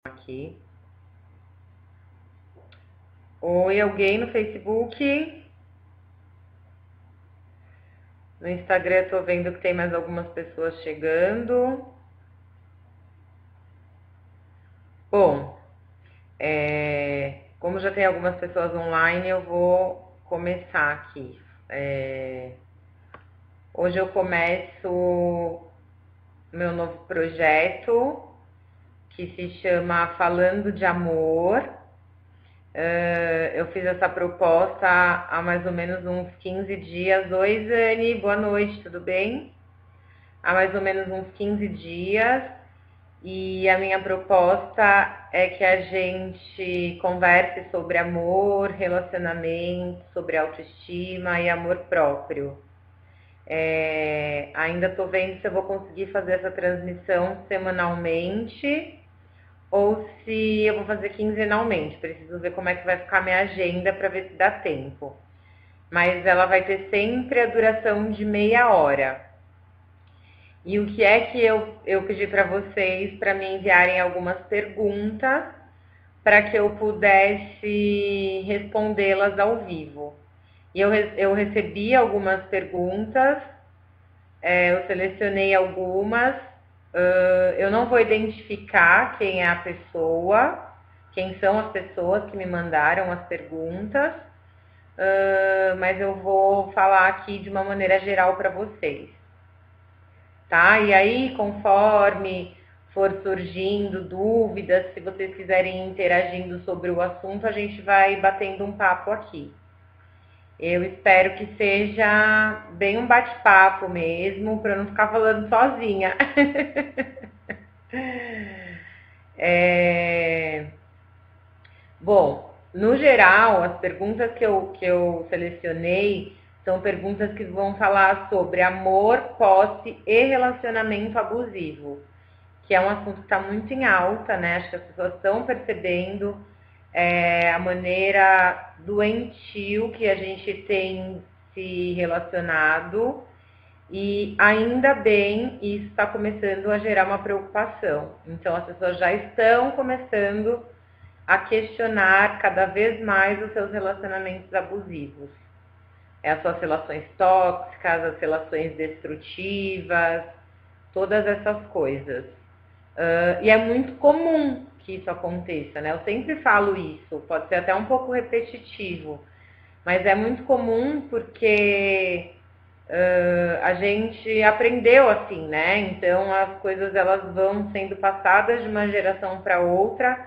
Aqui. Oi, alguém no Facebook? No Instagram eu tô vendo que tem mais algumas pessoas chegando. Bom, como já tem algumas pessoas online, eu vou começar aqui. Hoje eu começo meu novo projeto que se chama Falando de Amor. Eu fiz essa proposta há mais ou menos uns 15 dias. Oi, Zane, boa noite, tudo bem? Há mais ou menos uns 15 dias. E a minha proposta é que a gente converse sobre amor, relacionamento, sobre autoestima e amor próprio. Ainda estou vendo se eu vou conseguir fazer essa transmissão semanalmente ou se eu vou fazer quinzenalmente. Preciso ver como é que vai ficar minha agenda para ver se dá tempo. Mas ela vai ter sempre a duração de meia hora. E o que é que eu pedi para vocês para me enviarem algumas perguntas para que eu pudesse respondê-las ao vivo. E eu recebi algumas perguntas, eu selecionei algumas. Eu não vou identificar quem é a pessoa, quem são as pessoas que me mandaram as perguntas, mas eu vou falar aqui de uma maneira geral para vocês. Tá? E aí, conforme for surgindo dúvidas, se vocês quiserem ir interagindo sobre o assunto, a gente vai batendo um papo aqui. Eu espero que seja bem um bate-papo mesmo, para não ficar falando sozinha. Bom, no geral, as perguntas que eu selecionei são perguntas que vão falar sobre amor, posse e relacionamento abusivo, que é um assunto que está muito em alta, né? Acho que as pessoas estão percebendo a maneira doentio que a gente tem se relacionado e ainda bem isso está começando a gerar uma preocupação. Então as pessoas já estão começando a questionar cada vez mais os seus relacionamentos abusivos. As suas relações tóxicas, as relações destrutivas, todas essas coisas. E é muito comum que isso aconteça, né? Eu sempre falo isso, pode ser até um pouco repetitivo, mas é muito comum porque a gente aprendeu assim, né? Então as coisas elas vão sendo passadas de uma geração para outra,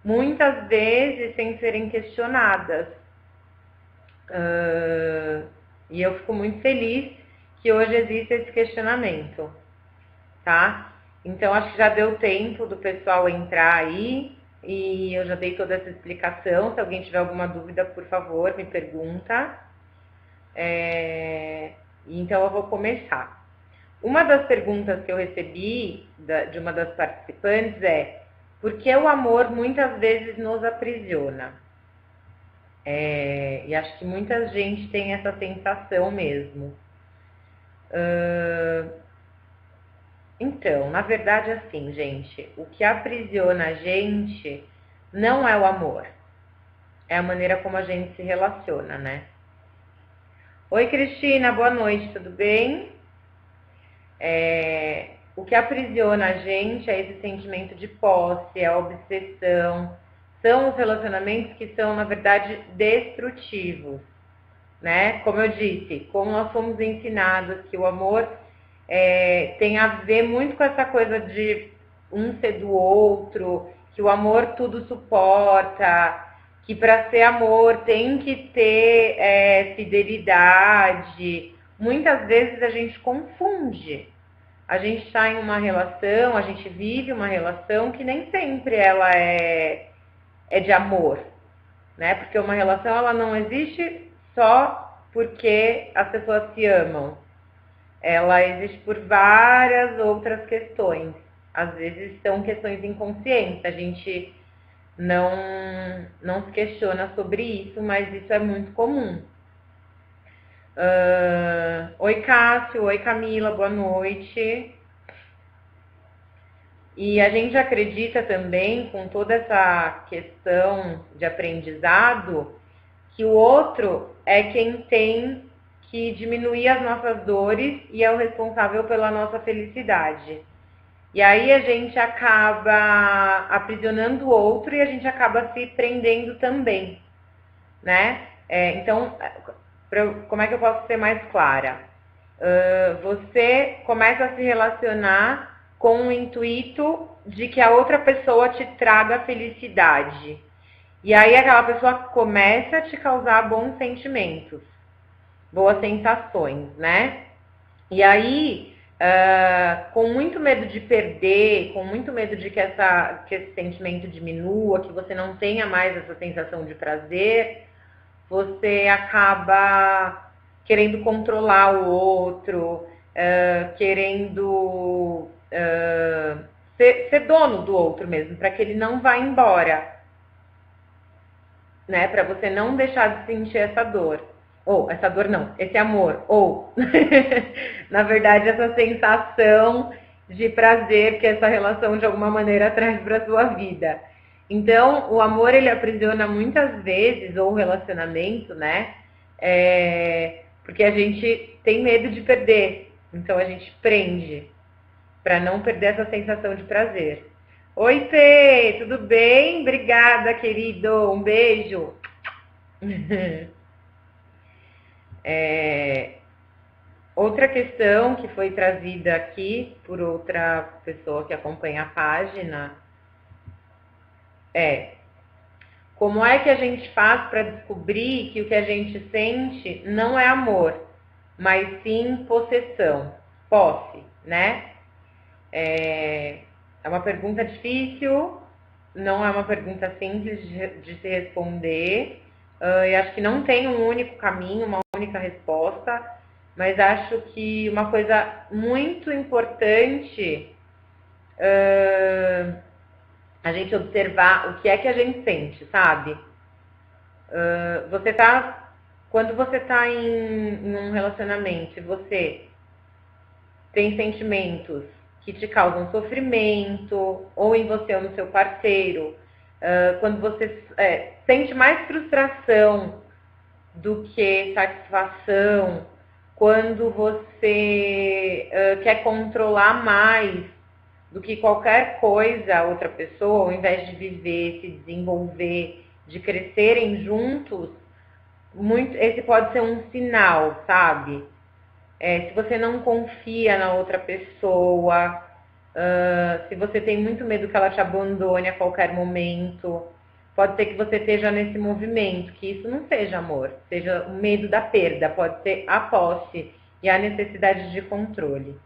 muitas vezes sem serem questionadas. E eu fico muito feliz que hoje existe esse questionamento, tá? Então acho que já deu tempo do pessoal entrar aí e eu já dei toda essa explicação. Se alguém tiver alguma dúvida, por favor, me pergunta. Então eu vou começar. Uma das perguntas que eu recebi de uma das participantes é: por que o amor muitas vezes nos aprisiona? E acho que muita gente tem essa sensação mesmo. Então, na verdade, assim, gente, o que aprisiona a gente não é o amor, é a maneira como a gente se relaciona, né? Oi, Cristina, boa noite, tudo bem? O que aprisiona a gente é esse sentimento de posse, é a obsessão, são os relacionamentos que são, na verdade, destrutivos, né? Como eu disse, como nós fomos ensinados que o amor tem a ver muito com essa coisa de um ser do outro, que o amor tudo suporta, que para ser amor tem que ter fidelidade. Muitas vezes a gente confunde. A gente está em uma relação, a gente vive uma relação que nem sempre ela é de amor, né? Porque uma relação ela não existe só porque as pessoas se amam. Ela existe por várias outras questões. Às vezes são questões inconscientes, a gente não se questiona sobre isso, mas isso é muito comum. Oi, Cássio, oi, Camila, boa noite. E a gente acredita também, com toda essa questão de aprendizado, que o outro é quem tem que diminuir as nossas dores e é o responsável pela nossa felicidade. E aí a gente acaba aprisionando o outro e a gente acaba se prendendo também, né? Então, como é que eu posso ser mais clara? Você começa a se relacionar com o intuito de que a outra pessoa te traga felicidade. E aí aquela pessoa começa a te causar bons sentimentos, boas sensações, né? E aí, com muito medo de perder, com muito medo de que esse sentimento diminua, que você não tenha mais essa sensação de prazer, você acaba querendo controlar o outro, querendo ser dono do outro mesmo, para que ele não vá embora, né? Para você não deixar de sentir essa dor. Ou, essa dor não, esse amor. Ou, na verdade, essa sensação de prazer que essa relação de alguma maneira traz para sua vida. Então, o amor, ele aprisiona muitas vezes, ou o relacionamento, né? Porque a gente tem medo de perder. Então, a gente prende para não perder essa sensação de prazer. Oi, Pê, tudo bem? Obrigada, querido. Um beijo. Outra questão que foi trazida aqui por outra pessoa que acompanha a página é: como é que a gente faz para descobrir que o que a gente sente não é amor, mas sim possessão, posse, né? É uma pergunta difícil, não é uma pergunta simples de se responder. Eu acho que não tem um único caminho, uma única resposta, mas acho que uma coisa muito importante a gente observar o que é que a gente sente, sabe? Quando você tá em um relacionamento e você tem sentimentos que te causam sofrimento, ou em você ou no seu parceiro, quando você sente mais frustração do que satisfação, quando você quer controlar mais do que qualquer coisa a outra pessoa, ao invés de viver, se desenvolver, de crescerem juntos, esse pode ser um sinal, sabe? Se você não confia na outra pessoa, se você tem muito medo que ela te abandone a qualquer momento, pode ser que você esteja nesse movimento, que isso não seja amor, seja o medo da perda, pode ser a posse e a necessidade de controle.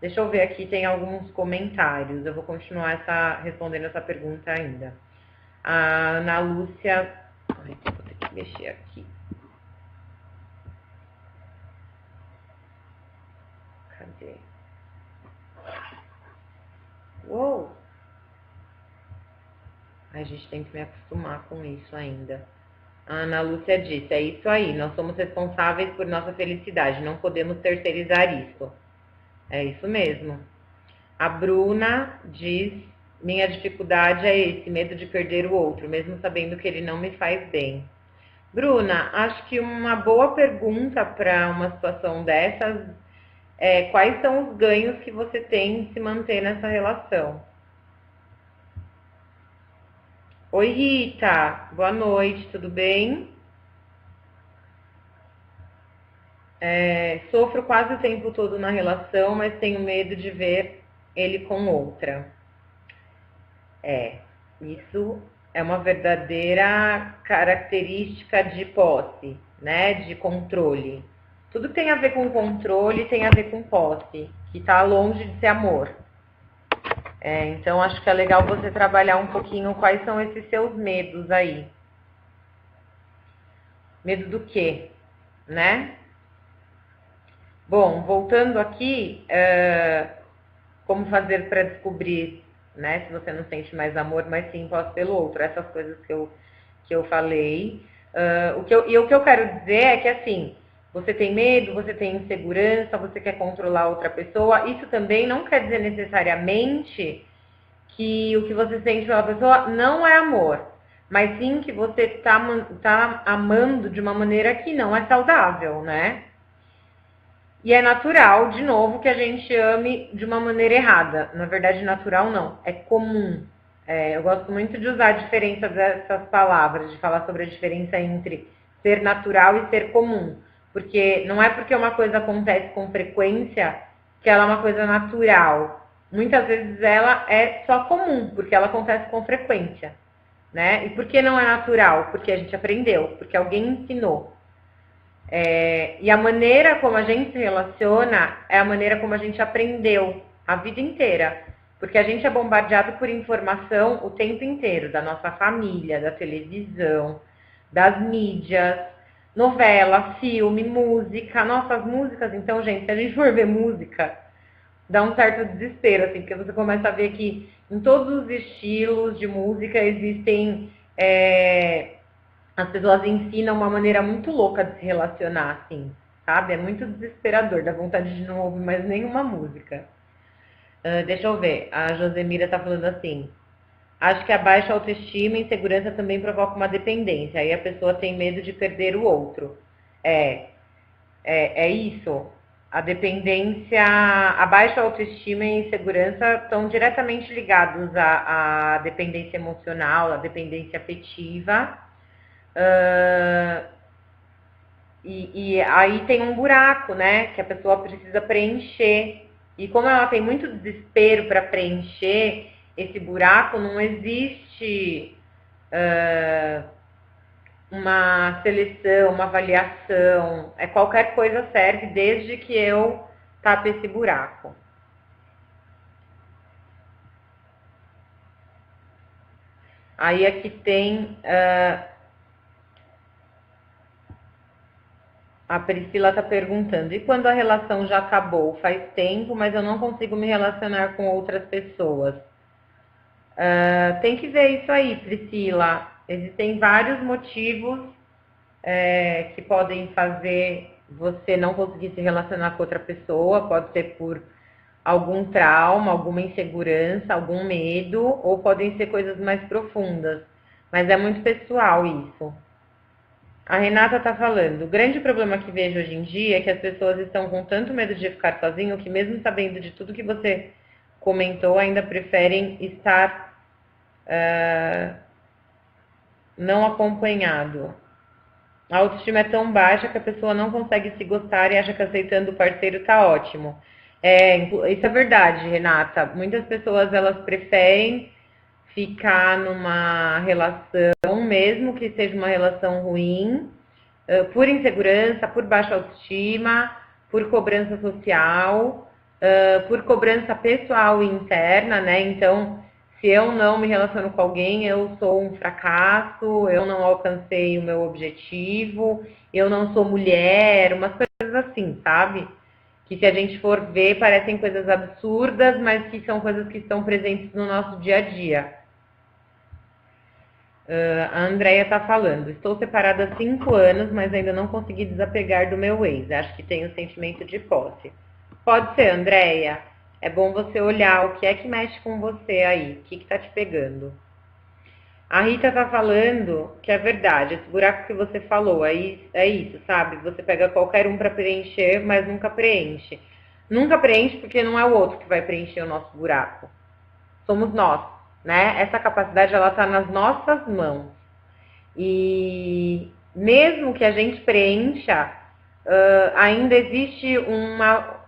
Deixa eu ver aqui, tem alguns comentários, eu vou continuar respondendo essa pergunta ainda. A Ana Lúcia... Ai, vou ter que mexer aqui. Cadê? Uou! A gente tem que me acostumar com isso ainda. A Ana Lúcia disse, é isso aí, nós somos responsáveis por nossa felicidade, não podemos terceirizar isso. É isso mesmo. A Bruna diz, minha dificuldade é esse, medo de perder o outro, mesmo sabendo que ele não me faz bem. Bruna, acho que uma boa pergunta para uma situação dessas é quais são os ganhos que você tem em se manter nessa relação. Oi, Rita, boa noite, tudo bem? Sofro quase o tempo todo na relação, mas tenho medo de ver ele com outra. Isso é uma verdadeira característica de posse, né? De controle. Tudo que tem a ver com controle tem a ver com posse, que está longe de ser amor. Então acho que é legal você trabalhar um pouquinho quais são esses seus medos aí. Medo do quê, né? Bom, voltando aqui, como fazer para descobrir, né? Se você não sente mais amor, mas sim posse pelo outro. Essas coisas que eu falei. O que eu quero dizer é que, assim, você tem medo, você tem insegurança, você quer controlar outra pessoa. Isso também não quer dizer necessariamente que o que você sente pela pessoa não é amor, mas sim que você tá amando de uma maneira que não é saudável, né? E é natural, de novo, que a gente ame de uma maneira errada. Na verdade, natural não, é comum. Eu gosto muito de usar a diferença dessas palavras, de falar sobre a diferença entre ser natural e ser comum. Porque não é porque uma coisa acontece com frequência que ela é uma coisa natural. Muitas vezes ela é só comum, porque ela acontece com frequência. Né? E por que não é natural? Porque a gente aprendeu, porque alguém ensinou. E a maneira como a gente se relaciona é a maneira como a gente aprendeu a vida inteira. Porque a gente é bombardeado por informação o tempo inteiro, da nossa família, da televisão, das mídias, novela, filme, música. Nossas músicas, então, gente, se a gente for ver música, dá um certo desespero, assim, porque você começa a ver que em todos os estilos de música existem. As pessoas ensinam uma maneira muito louca de se relacionar, assim, sabe? É muito desesperador, dá vontade de não ouvir mais nenhuma música. Deixa eu ver, a Josemira tá falando assim: acho que a baixa autoestima e insegurança também provoca uma dependência, aí a pessoa tem medo de perder o outro. É, é isso. A dependência, a baixa autoestima e insegurança estão diretamente ligados à dependência emocional, à dependência afetiva. Uh, e aí tem um buraco, né? Que a pessoa precisa preencher. E como ela tem muito desespero para preencher esse buraco, não existe uma seleção, uma avaliação. Qualquer coisa serve desde que eu tape esse buraco. Aí aqui tem a Priscila está perguntando: e quando a relação já acabou? Faz tempo, mas eu não consigo me relacionar com outras pessoas. Tem que ver isso aí, Priscila. Existem vários motivos que podem fazer você não conseguir se relacionar com outra pessoa. Pode ser por algum trauma, alguma insegurança, algum medo, ou podem ser coisas mais profundas. Mas é muito pessoal isso. A Renata está falando: o grande problema que vejo hoje em dia é que as pessoas estão com tanto medo de ficar sozinho que, mesmo sabendo de tudo que você comentou, ainda preferem estar não acompanhado. A autoestima é tão baixa que a pessoa não consegue se gostar e acha que aceitando o parceiro tá ótimo. Isso é verdade, Renata. Muitas pessoas elas preferem ficar numa relação, mesmo que seja uma relação ruim, por insegurança, por baixa autoestima, por cobrança social, por cobrança pessoal e interna, né? Então, se eu não me relaciono com alguém, eu sou um fracasso, eu não alcancei o meu objetivo, eu não sou mulher, umas coisas assim, sabe? Que se a gente for ver, parecem coisas absurdas, mas que são coisas que estão presentes no nosso dia a dia. A Andrea está falando: estou separada há 5 anos, mas ainda não consegui desapegar do meu ex. Acho que tenho sentimento de posse. Pode ser, Andrea. É bom você olhar o que é que mexe com você aí, o que está te pegando. A Rita está falando que é verdade, esse buraco que você falou, é isso, sabe? Você pega qualquer um para preencher, mas nunca preenche. Nunca preenche porque não é o outro que vai preencher o nosso buraco. Somos nós, né? Essa capacidade ela está nas nossas mãos. E mesmo que a gente preencha, ainda existe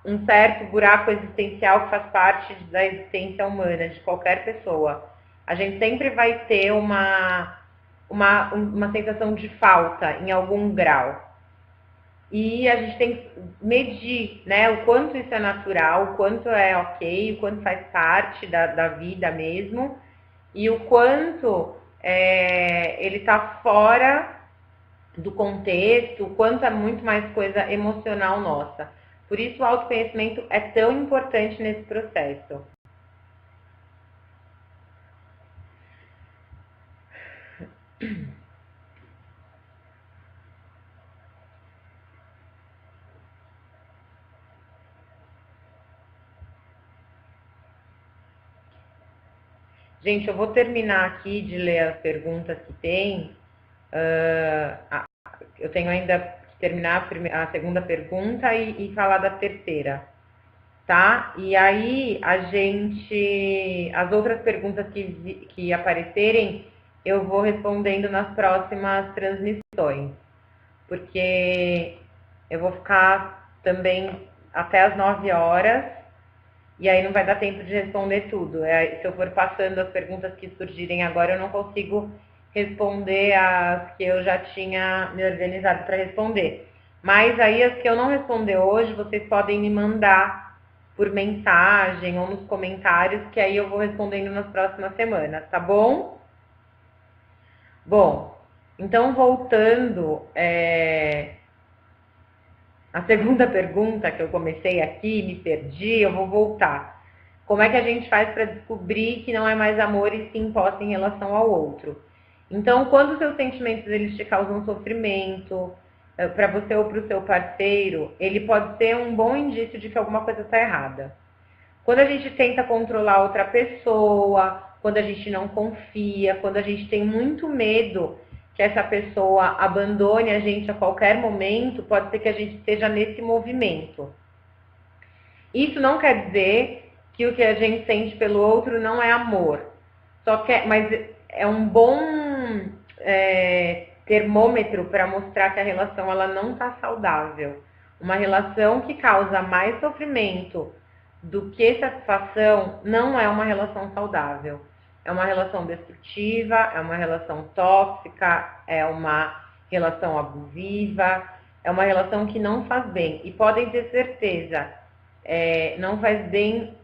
um certo buraco existencial que faz parte da existência humana, de qualquer pessoa. A gente sempre vai ter uma sensação de falta em algum grau. E a gente tem que medir, né, o quanto isso é natural, o quanto é ok, o quanto faz parte da vida mesmo, e o quanto ele está fora do contexto, o quanto é muito mais coisa emocional nossa. Por isso o autoconhecimento é tão importante nesse processo. Gente, eu vou terminar aqui de ler as perguntas que tem. Eu tenho ainda que terminar a segunda pergunta e falar da terceira, tá? E aí as outras perguntas que aparecerem, eu vou respondendo nas próximas transmissões, porque eu vou ficar também até as 9 horas, e aí não vai dar tempo de responder tudo. Se eu for passando as perguntas que surgirem agora, eu não consigo responder as que eu já tinha me organizado para responder. Mas aí as que eu não responder hoje, vocês podem me mandar por mensagem ou nos comentários, que aí eu vou respondendo nas próximas semanas, tá bom? Bom, então voltando, a segunda pergunta que eu comecei aqui, me perdi, eu vou voltar. Como é que a gente faz para descobrir que não é mais amor e sim posse em relação ao outro? Então, quando os seus sentimentos eles te causam sofrimento, para você ou para o seu parceiro, ele pode ser um bom indício de que alguma coisa está errada. Quando a gente tenta controlar outra pessoa, quando a gente não confia, quando a gente tem muito medo que essa pessoa abandone a gente a qualquer momento, pode ser que a gente esteja nesse movimento. Isso não quer dizer que o que a gente sente pelo outro não é amor. Mas é um bom termômetro para mostrar que a relação ela não está saudável. Uma relação que causa mais sofrimento do que satisfação não é uma relação saudável. É uma relação destrutiva, é uma relação tóxica, é uma relação abusiva, é uma relação que não faz bem. E podem ter certeza, não faz bem,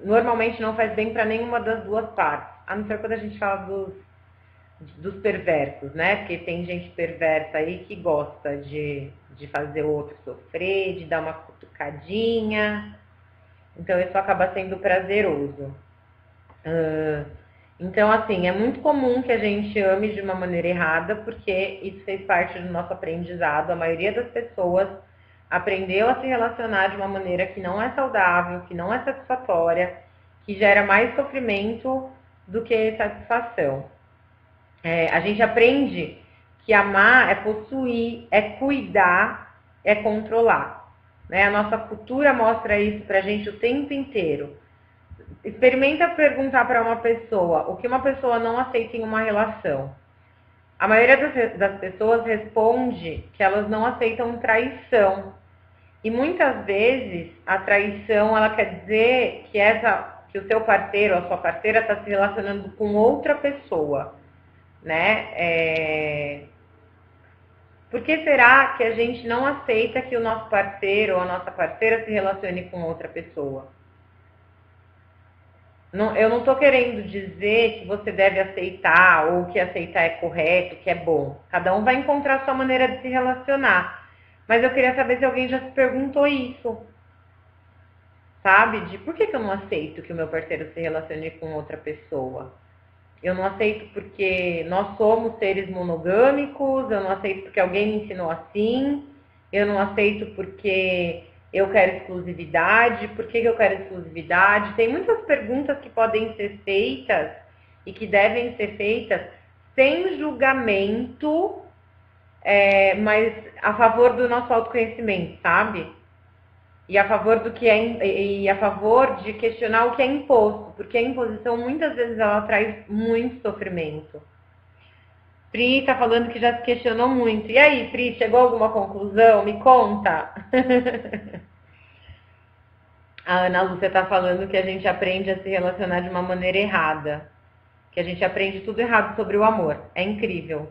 normalmente não faz bem para nenhuma das duas partes. A não ser quando a gente fala dos perversos, né? Porque tem gente perversa aí que gosta de fazer o outro sofrer, de dar uma cutucadinha. Então isso acaba sendo prazeroso. Então, assim, é muito comum que a gente ame de uma maneira errada, porque isso fez parte do nosso aprendizado. A maioria das pessoas aprendeu a se relacionar de uma maneira que não é saudável, que não é satisfatória, que gera mais sofrimento do que satisfação. A gente aprende que amar é possuir, é cuidar, é controlar. Né? A nossa cultura mostra isso pra gente o tempo inteiro. Experimenta perguntar para uma pessoa o que uma pessoa não aceita em uma relação. A maioria das pessoas responde que elas não aceitam traição. E muitas vezes a traição ela quer dizer que o seu parceiro ou a sua parceira está se relacionando com outra pessoa. Né? Por que será que a gente não aceita que o nosso parceiro ou a nossa parceira se relacione com outra pessoa? Eu não estou querendo dizer que você deve aceitar ou que aceitar é correto, que é bom. Cada um vai encontrar a sua maneira de se relacionar. Mas eu queria saber se alguém já se perguntou isso. Sabe? De por que eu não aceito que o meu parceiro se relacione com outra pessoa? Eu não aceito porque nós somos seres monogâmicos, eu não aceito porque alguém me ensinou assim, eu não aceito porque eu quero exclusividade, por que eu quero exclusividade? Tem muitas perguntas que podem ser feitas e que devem ser feitas sem julgamento, mas a favor do nosso autoconhecimento, sabe? E a favor a favor de questionar o que é imposto, porque a imposição muitas vezes ela traz muito sofrimento. Pri tá falando que já se questionou muito. E aí, Pri, chegou a alguma conclusão? Me conta. A Ana Lúcia tá falando que a gente aprende a se relacionar de uma maneira errada, que a gente aprende tudo errado sobre o amor. É incrível.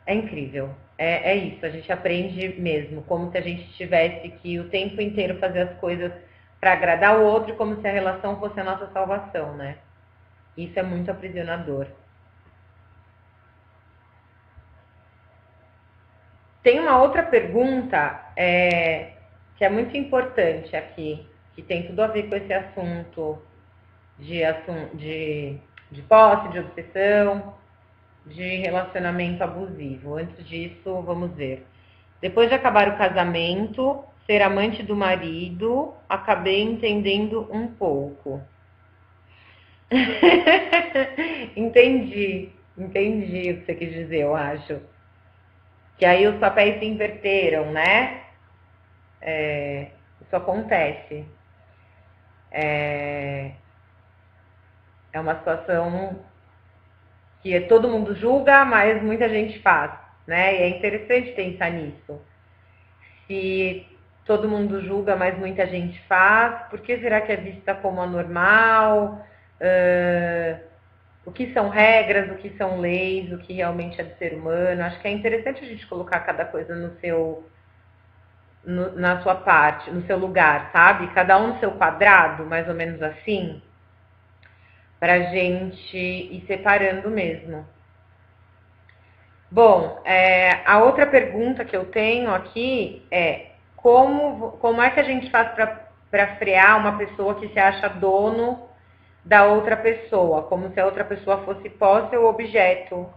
É incrível. É isso, a gente aprende mesmo, como se a gente tivesse que o tempo inteiro fazer as coisas para agradar o outro, como se a relação fosse a nossa salvação, né? Isso é muito aprisionador. Tem uma outra pergunta que é muito importante aqui, que tem tudo a ver com esse assunto de posse, de obsessão, de relacionamento abusivo. Antes disso, vamos ver. Depois de acabar o casamento, ser amante do marido, acabei entendendo um pouco. Entendi o que você quis dizer, eu acho. Que aí os papéis se inverteram, né? Isso acontece. É uma situação que todo mundo julga, mas muita gente faz, né? E é interessante pensar nisso. Se todo mundo julga, mas muita gente faz, por que será que é vista como anormal? O que são regras, o que são leis, o que realmente é do ser humano? Acho que é interessante a gente colocar cada coisa na sua parte, no seu lugar, sabe? Cada um no seu quadrado, mais ou menos assim, pra gente ir separando mesmo. Bom, a outra pergunta que eu tenho aqui é como é que a gente faz para frear uma pessoa que se acha dono da outra pessoa, como se a outra pessoa fosse posse ou objeto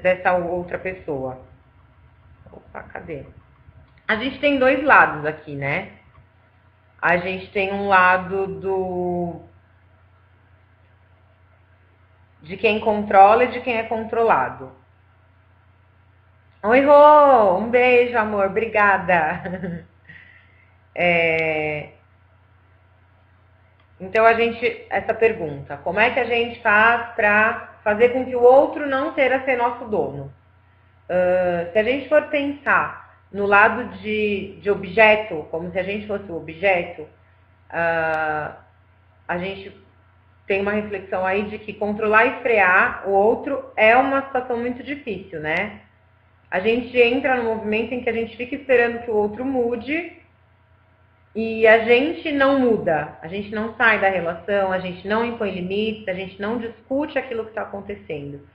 dessa outra pessoa. Opa, cadê? A gente tem dois lados aqui, né? A gente tem um lado de quem controla e de quem é controlado. Oi, Rô! Um beijo, amor. Obrigada. Então, essa pergunta, como é que a gente faz para fazer com que o outro não queira ser nosso dono? Se a gente for pensar no lado de objeto, como se a gente fosse o objeto, a gente tem uma reflexão aí de que controlar e frear o outro é uma situação muito difícil, né? A gente entra no movimento em que a gente fica esperando que o outro mude e a gente não muda, a gente não sai da relação, a gente não impõe limites, a gente não discute aquilo que está acontecendo.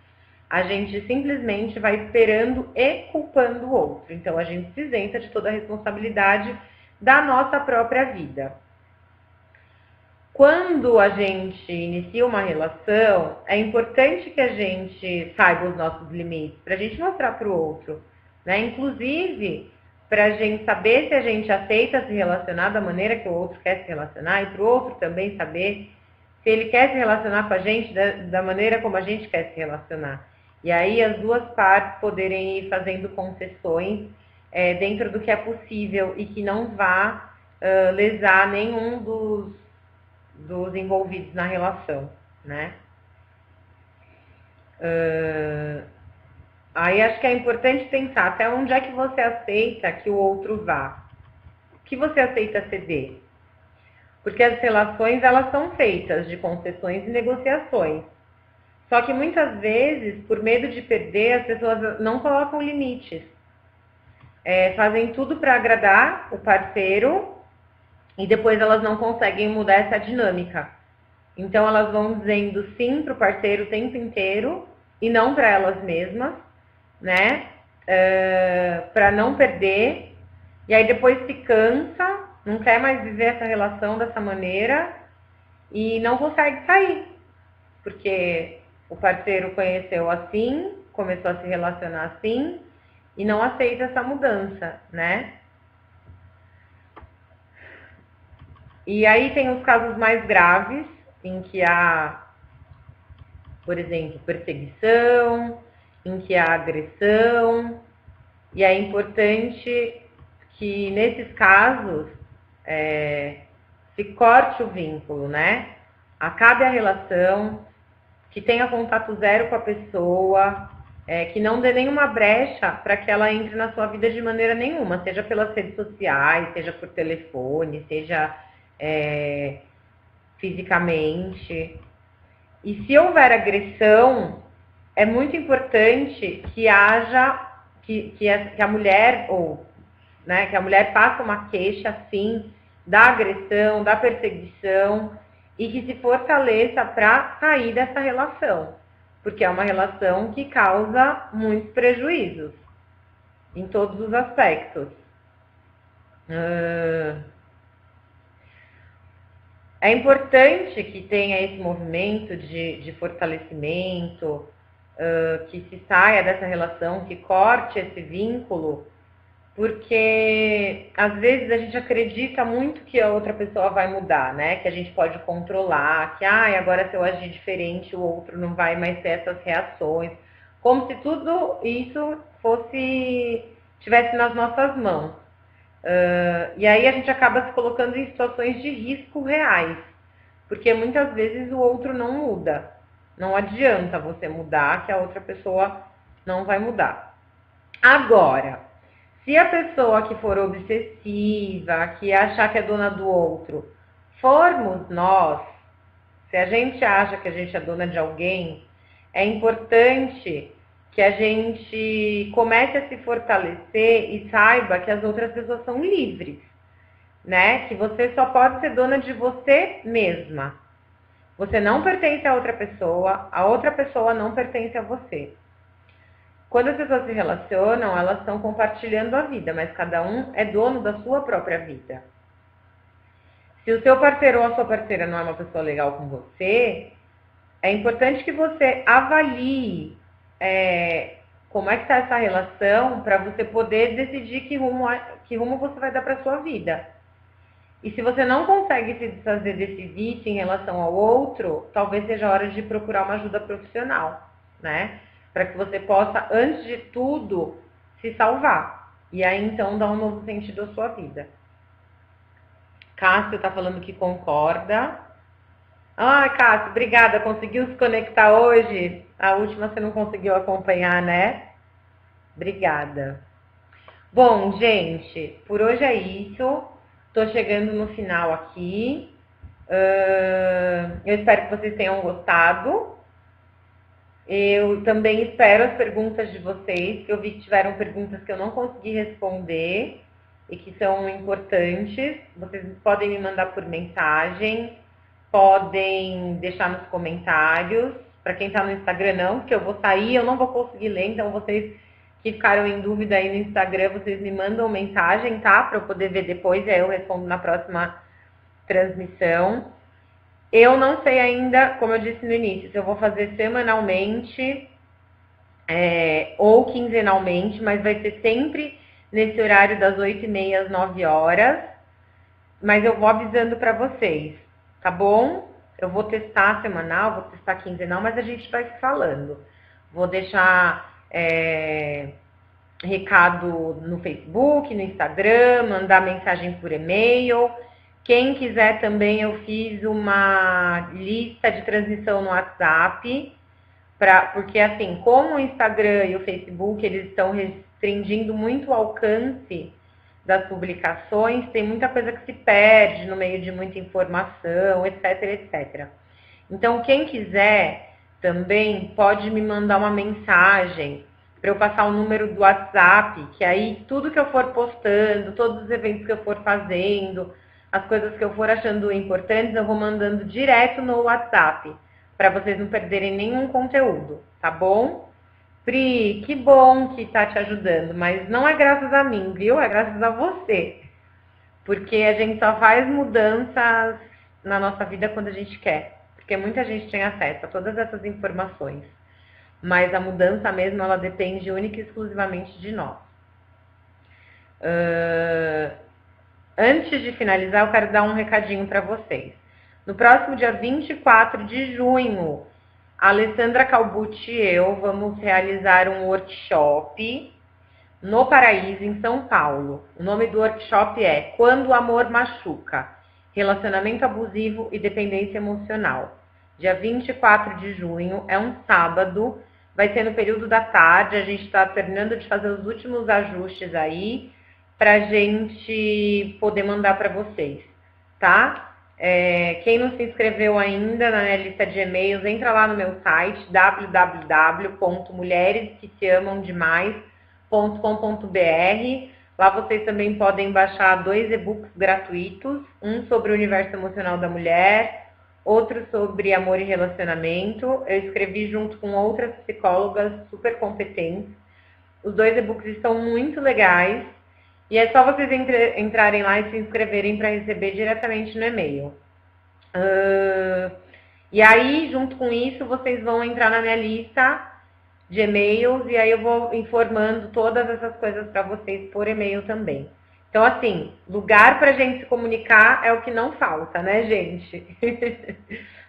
A gente simplesmente vai esperando e culpando o outro. Então a gente se isenta de toda a responsabilidade da nossa própria vida. Quando a gente inicia uma relação, é importante que a gente saiba os nossos limites, para a gente mostrar para o outro, né? Inclusive, para a gente saber se a gente aceita se relacionar da maneira que o outro quer se relacionar, e para o outro também saber se ele quer se relacionar com a gente da maneira como a gente quer se relacionar. E aí as duas partes poderem ir fazendo concessões dentro do que é possível e que não vá lesar nenhum dos envolvidos na relação, né? Aí acho que é importante pensar até onde é que você aceita que o outro vá. O que você aceita ceder? Porque as relações, elas são feitas de concessões e negociações. Só que muitas vezes, por medo de perder, as pessoas não colocam limites. Fazem tudo para agradar o parceiro e depois elas não conseguem mudar essa dinâmica. Então elas vão dizendo sim para o parceiro o tempo inteiro e não para elas mesmas, né? Para não perder. E aí depois se cansa, não quer mais viver essa relação dessa maneira e não consegue sair. Porque o parceiro conheceu assim, começou a se relacionar assim e não aceita essa mudança, né? E aí tem os casos mais graves, em que há, por exemplo, perseguição, em que há agressão, e é importante que nesses casos se corte o vínculo, né? Acabe a relação, que tenha contato zero com a pessoa, que não dê nenhuma brecha para que ela entre na sua vida de maneira nenhuma, seja pelas redes sociais, seja por telefone, seja fisicamente. E se houver agressão, é muito importante que haja que a mulher ou né, que a mulher faça uma queixa sim da agressão, da perseguição e que se fortaleça para sair dessa relação, porque é uma relação que causa muitos prejuízos em todos os aspectos. É importante que tenha esse movimento de fortalecimento, que se saia dessa relação, que corte esse vínculo, Porque às vezes a gente acredita muito que a outra pessoa vai mudar, né? Que a gente pode controlar, que agora se eu agir diferente, o outro não vai mais ter essas reações. Como se tudo isso tivesse nas nossas mãos. E aí a gente acaba se colocando em situações de risco reais. Porque muitas vezes o outro não muda. Não adianta você mudar, que a outra pessoa não vai mudar. Agora, se a pessoa que for obsessiva, que achar que é dona do outro, formos nós, se a gente acha que a gente é dona de alguém, é importante que a gente comece a se fortalecer e saiba que as outras pessoas são livres, né? Que você só pode ser dona de você mesma. Você não pertence a outra pessoa não pertence a você. Quando as pessoas se relacionam, elas estão compartilhando a vida, mas cada um é dono da sua própria vida. Se o seu parceiro ou a sua parceira não é uma pessoa legal com você, é importante que você avalie como é que está essa relação para você poder decidir que rumo você vai dar para sua vida. E se você não consegue se desfazer desse vício em relação ao outro, talvez seja a hora de procurar uma ajuda profissional, né? Para que você possa, antes de tudo, se salvar. E aí, então, dar um novo sentido à sua vida. Cássio está falando que concorda. Cássio, obrigada. Conseguiu se conectar hoje? A última você não conseguiu acompanhar, né? Obrigada. Bom, gente, por hoje é isso. Estou chegando no final aqui. Eu espero que vocês tenham gostado. Eu também espero as perguntas de vocês, que eu vi que tiveram perguntas que eu não consegui responder e que são importantes. Vocês podem me mandar por mensagem, podem deixar nos comentários. Para quem está no Instagram não, porque eu vou sair, eu não vou conseguir ler, então vocês que ficaram em dúvida aí no Instagram, vocês me mandam mensagem, tá? Para eu poder ver depois e aí eu respondo na próxima transmissão. Eu não sei ainda, como eu disse no início, se eu vou fazer semanalmente ou quinzenalmente, mas vai ser sempre nesse horário das 8h30 às 9 horas. Mas eu vou avisando para vocês, tá bom? Eu vou testar semanal, vou testar quinzenal, mas a gente vai se falando. Vou deixar recado no Facebook, no Instagram, mandar mensagem por e-mail. Quem quiser também, eu fiz uma lista de transmissão no WhatsApp, porque assim, como o Instagram e o Facebook, eles estão restringindo muito o alcance das publicações, tem muita coisa que se perde no meio de muita informação, etc, etc. Então, quem quiser também pode me mandar uma mensagem para eu passar o número do WhatsApp, que aí tudo que eu for postando, todos os eventos que eu for fazendo, as coisas que eu for achando importantes, eu vou mandando direto no WhatsApp, para vocês não perderem nenhum conteúdo, tá bom? Pri, que bom que tá te ajudando, mas não é graças a mim, viu? É graças a você. Porque a gente só faz mudanças na nossa vida quando a gente quer. Porque muita gente tem acesso a todas essas informações. Mas a mudança mesmo, ela depende única e exclusivamente de nós. Antes de finalizar, eu quero dar um recadinho para vocês. No próximo dia 24 de junho, a Alessandra Calbucci e eu vamos realizar um workshop no Paraíso, em São Paulo. O nome do workshop é Quando o Amor Machuca, Relacionamento Abusivo e Dependência Emocional. Dia 24 de junho, é um sábado, vai ser no período da tarde, a gente está terminando de fazer os últimos ajustes aí, pra gente poder mandar para vocês, tá? Quem não se inscreveu ainda na minha lista de e-mails, entra lá no meu site, www.mulheresqueseamamdemais.com.br. Lá vocês também podem baixar 2 e-books gratuitos, um sobre o universo emocional da mulher, outro sobre amor e relacionamento. Eu escrevi junto com outras psicólogas super competentes. Os 2 e-books estão muito legais. E é só vocês entrarem lá e se inscreverem para receber diretamente no e-mail. E aí, junto com isso, vocês vão entrar na minha lista de e-mails, e aí eu vou informando todas essas coisas para vocês por e-mail também. Então, assim, lugar para a gente se comunicar é o que não falta, né, gente?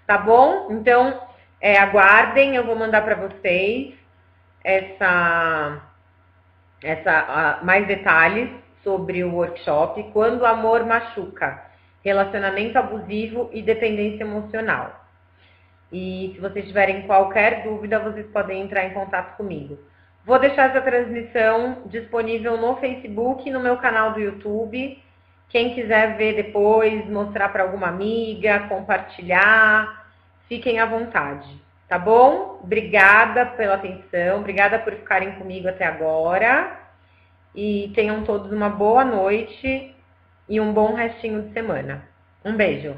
Tá bom? Então, aguardem, eu vou mandar para vocês mais detalhes sobre o workshop. Quando o amor machuca, relacionamento abusivo e dependência emocional. E se vocês tiverem qualquer dúvida, vocês podem entrar em contato comigo. Vou deixar essa transmissão disponível no Facebook e no meu canal do YouTube. Quem quiser ver depois, mostrar para alguma amiga, compartilhar, fiquem à vontade, tá bom? Obrigada pela atenção, obrigada por ficarem comigo até agora. E tenham todos uma boa noite e um bom restinho de semana. Um beijo!